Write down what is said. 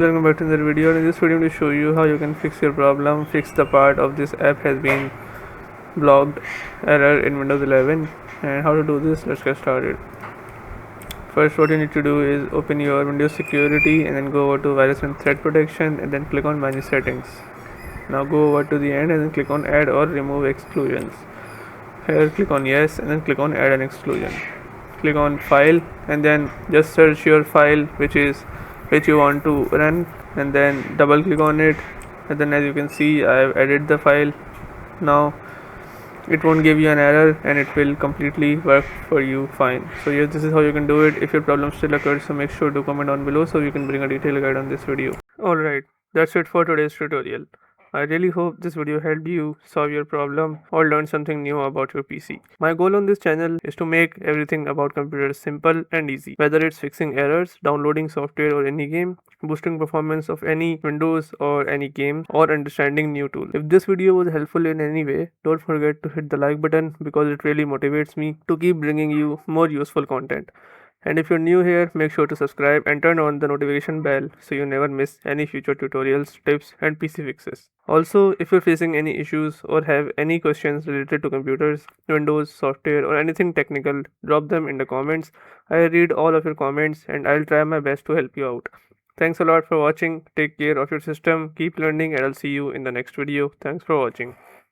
Welcome back to another video. In this video I'm going to show you how you can fix your problem, fix the part of this app has been blocked error in Windows 11. And how to do this, let's get started. First, what you need to do is open your Windows security and then go over to virus and threat protection and then click on manage settings. Now go over to the end and then click on add or remove exclusions. Here click on yes and then click on add an exclusion. Click on file and then just search your file which you want to run, and then double click on it, and then as you can see I have added the file. Now it won't give you an error and it will completely work for you fine. So yes, this is how you can do it. If your problem still occurs, so make sure to comment down below so we can bring a detailed guide on this video. Alright, that's it for today's tutorial. I really hope this video helped you solve your problem or learn something new about your PC. My goal on this channel is to make everything about computers simple and easy, whether it's fixing errors, downloading software or any game, boosting performance of any Windows or any game, or understanding new tools. If this video was helpful in any way, don't forget to hit the like button because it really motivates me to keep bringing you more useful content. And if you're new here, make sure to subscribe and turn on the notification bell so you never miss any future tutorials, tips and PC fixes. Also, if you're facing any issues or have any questions related to computers, Windows, software or anything technical, drop them in the comments. I read all of your comments and I'll try my best to help you out. Thanks a lot for watching. Take care of your system, keep learning, and I'll see you in the next video. Thanks for watching.